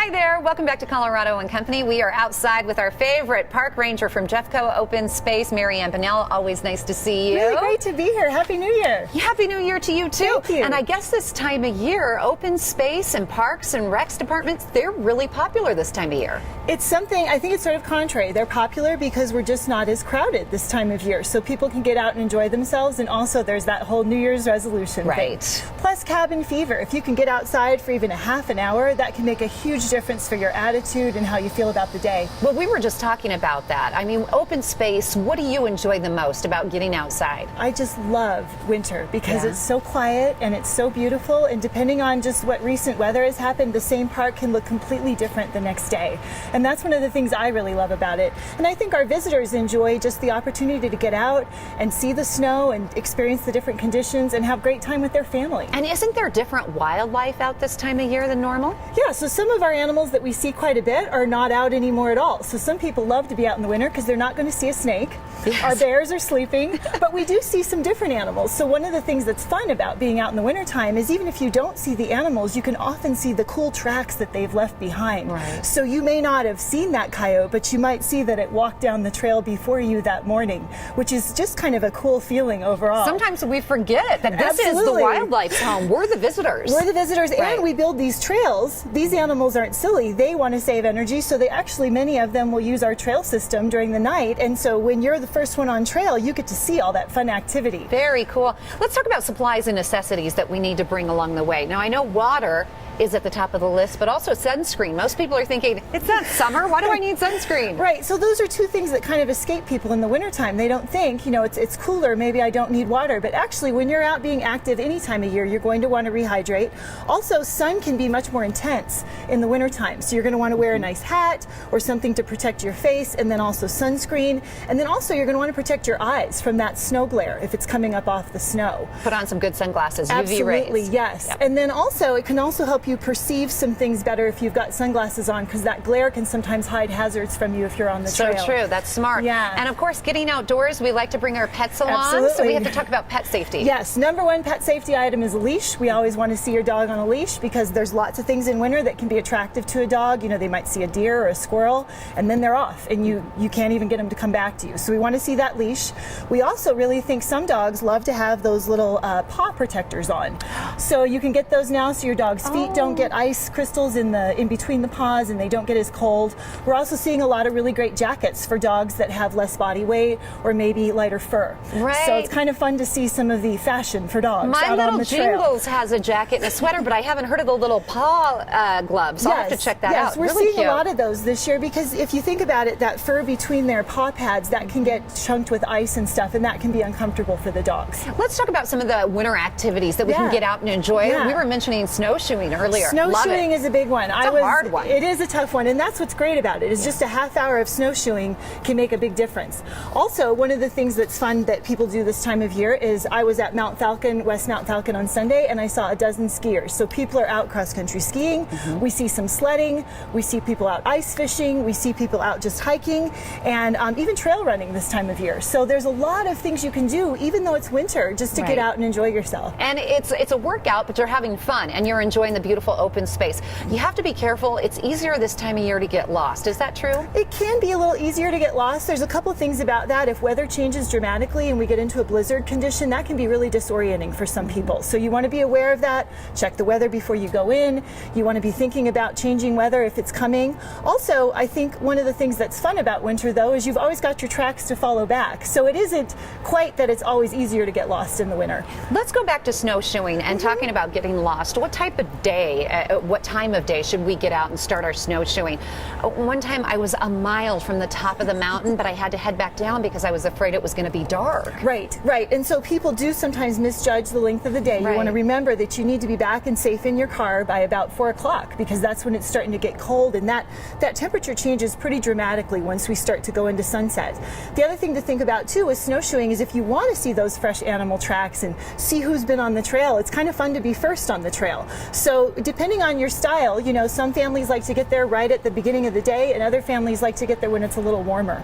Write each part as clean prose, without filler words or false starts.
Hi there, welcome back to Colorado and Company. We are outside with our favorite park ranger from JeffCo Open Space, Mary Ann Bonnell. Always nice to see you. Really great to be here. Happy New Year. Happy New Year to you too. Thank you. And I guess this time of year, open space and parks and recs departments, they're really popular this time of year. It's something, I think it's sort of contrary. They're popular because we're just not as crowded this time of year. So people can get out and enjoy themselves. And also there's that whole New Year's resolution thing. Plus cabin fever. If you can get outside for even a half an hour, that can make a huge difference for your attitude and how you feel about the day. Well, we were just talking about that. I mean, open space, what do you enjoy the most about getting outside? I just love winter because it's so quiet and it's so beautiful. And depending on just what recent weather has happened, the same park can look completely different the next day. And that's one of the things I really love about it. And I think our visitors enjoy just the opportunity to get out and see the snow and experience the different conditions and have great time with their family. And isn't there different wildlife out this time of year than normal? Yeah, so some of our animals that we see quite a bit are not out anymore at all. So some people love to be out in the winter because they're not going to see a snake. Yes. Our bears are sleeping, but we do see some different animals. So one of the things that's fun about being out in the wintertime is even if you don't see the animals, you can often see the cool tracks that they've left behind. Right. So you may not have seen that coyote, but you might see that it walked down the trail before you that morning, which is just kind of a cool feeling overall. Sometimes we forget that this is the wildlife's home. We're the visitors. We're the visitors, right. And we build these trails. These animals aren't silly. They want to save energy, so they actually, many of them will use our trail system during the night. And so when you're the first one on trail, you get to see all that fun activity. Very cool. Let's talk about supplies and necessities that we need to bring along the way. Now, I know water is at the top of the list, but also sunscreen. Most people are thinking, it's not summer, why do I need sunscreen? Right, so those are two things that kind of escape people in the wintertime. They don't think, you know, it's cooler, maybe I don't need water, but actually when you're out being active any time of year, you're going to want to rehydrate. Also, sun can be much more intense in the wintertime, so you're going to want to wear a nice hat or something to protect your face, and then also sunscreen, and then also you're going to want to protect your eyes from that snow glare if it's coming up off the snow. Put on some good sunglasses, Absolutely, UV rays. yes. Yep. And then also, it can also help you perceive some things better if you've got sunglasses on, because that glare can sometimes hide hazards from you if you're on the trail. So true, that's smart. Yeah. And of course, getting outdoors, we like to bring our pets along. Absolutely. So we have to talk about pet safety. Yes, number one pet safety item is a leash. We always want to see your dog on a leash because there's lots of things in winter that can be attractive to a dog. You know, they might see a deer or a squirrel and then they're off and you can't even get them to come back to you. So we want to see that leash. We also really think some dogs love to have those little paw protectors on. So you can get those now so your dog's feet don't get ice crystals in between the paws and they don't get as cold. We're also seeing a lot of really great jackets for dogs that have less body weight or maybe lighter fur. Right. So it's kind of fun to see some of the fashion for dogs out on the trail. My little Jingles has a jacket and a sweater, but I haven't heard of the little paw gloves. So I'll have to check that out. Yes, we're really seeing cute. a lot of those this year because if you think about it, that fur between their paw pads, that can get chunked with ice and stuff, and that can be uncomfortable for the dogs. Let's talk about some of the winter activities that we can get out and enjoy. Yeah. We were mentioning snowshoeing earlier. Snowshoeing is a big one. It's a hard one. It is a tough one, and that's what's great about it, is just a half hour of snowshoeing can make a big difference. Also, one of the things that's fun that people do this time of year is I was at West Mount Falcon on Sunday, and I saw a dozen skiers. So people are out cross-country skiing. We see some sledding. We see people out ice fishing. We see people out just hiking, and even trail running this time of year. So there's a lot of things you can do, even though it's winter, just to get out and enjoy yourself. And it's a workout, but you're having fun, and you're enjoying the beautiful open space. You have to be careful. It's easier this time of year to get lost. Is that true? It can be a little easier to get lost. There's a couple of things about that. If weather changes dramatically and we get into a blizzard condition, that can be really disorienting for some people. So you want to be aware of that. Check the weather before you go in. You want to be thinking about changing weather if it's coming. Also, I think one of the things that's fun about winter, though, is you've always got your tracks to follow back. So it isn't quite that it's always easier to get lost in the winter. Let's go back to snowshoeing and talking about getting lost. What type of day, what time of day should we get out and start our snowshoeing? One time I was a mile from the top of the mountain, but I had to head back down because I was afraid it was going to be dark. Right, right. And so people do sometimes misjudge the length of the day. You want to remember that you need to be back and safe in your car by about 4 o'clock because that's when it's starting to get cold, and that temperature changes pretty dramatically once we start to go into sunset. The other thing to think about too with snowshoeing is if you want to see those fresh animal tracks and see who's been on the trail, it's kind of fun to be first on the trail. So depending on your style, you know, some families like to get there right at the beginning of the day and other families like to get there when it's a little warmer.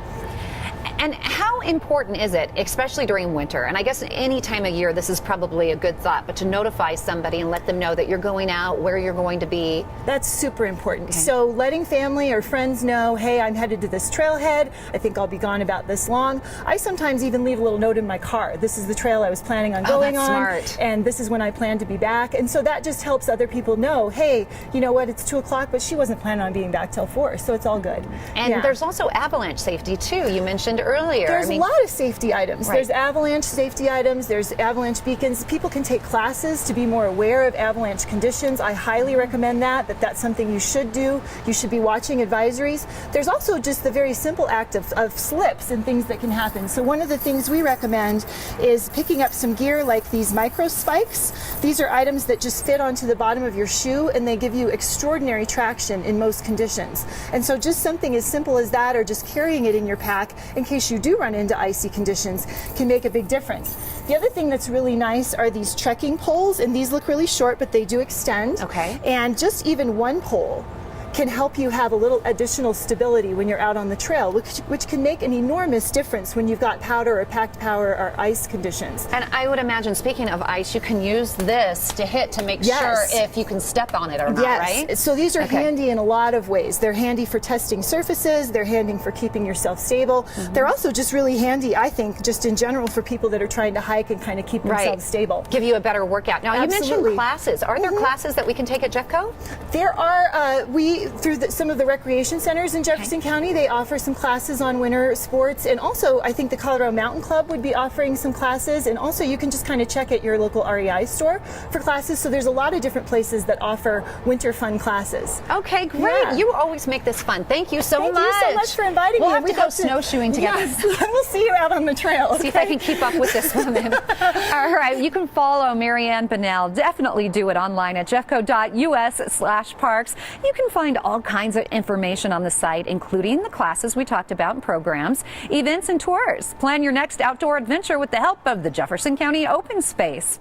And how important is it, especially during winter? And I guess any time of year, this is probably a good thought, but to notify somebody and let them know that you're going out, where you're going to be. That's super important. Okay. So letting family or friends know, hey, I'm headed to this trailhead. I think I'll be gone about this long. I sometimes even leave a little note in my car. This is the trail I was planning on going that's on. Smart. And this is when I plan to be back. And so that just helps other people know, hey, you know what, it's 2 o'clock, but she wasn't planning on being back till 4, so it's all good. And there's also avalanche safety too, you mentioned earlier. There's a lot of safety items. Right. There's avalanche safety items, there's avalanche beacons. People can take classes to be more aware of avalanche conditions. I highly recommend that's something you should do. You should be watching advisories. There's also just the very simple act of slips and things that can happen. So one of the things we recommend is picking up some gear like these micro spikes. These are items that just fit onto the bottom of your shoe, and they give you extraordinary traction in most conditions. And so just something as simple as that, or just carrying it in your pack in case you do run into icy conditions, can make a big difference. The other thing that's really nice are these trekking poles, and these look really short, but they do extend. Okay. And just even one pole can help you have a little additional stability when you're out on the trail, which can make an enormous difference when you've got powder or packed powder or ice conditions. And I would imagine, speaking of ice, you can use this to hit to make sure if you can step on it or not, right? So these are handy in a lot of ways. They're handy for testing surfaces, they're handy for keeping yourself stable. They're also just really handy, I think, just in general for people that are trying to hike and kind of keep themselves stable. Give you a better workout. Now, you mentioned classes. Are there classes that we can take at JeffCo? There are. Through some of the recreation centers in Jefferson County, they offer some classes on winter sports, and also I think the Colorado Mountain Club would be offering some classes, and also you can just kind of check at your local REI store for classes. So there's a lot of different places that offer winter fun classes. Okay, great. Yeah. You always make this fun. Thank you so much. Thank you so much for inviting me. We'll have to go snowshoeing together. Yes, we'll see you out on the trail. See if I can keep up with this woman. All right, you can follow Mary Ann Bonnell. Definitely do it online at jeffco.us/parks. You can find all kinds of information on the site, including the classes we talked about and programs, events, and tours. Plan your next outdoor adventure with the help of the Jefferson County Open Space.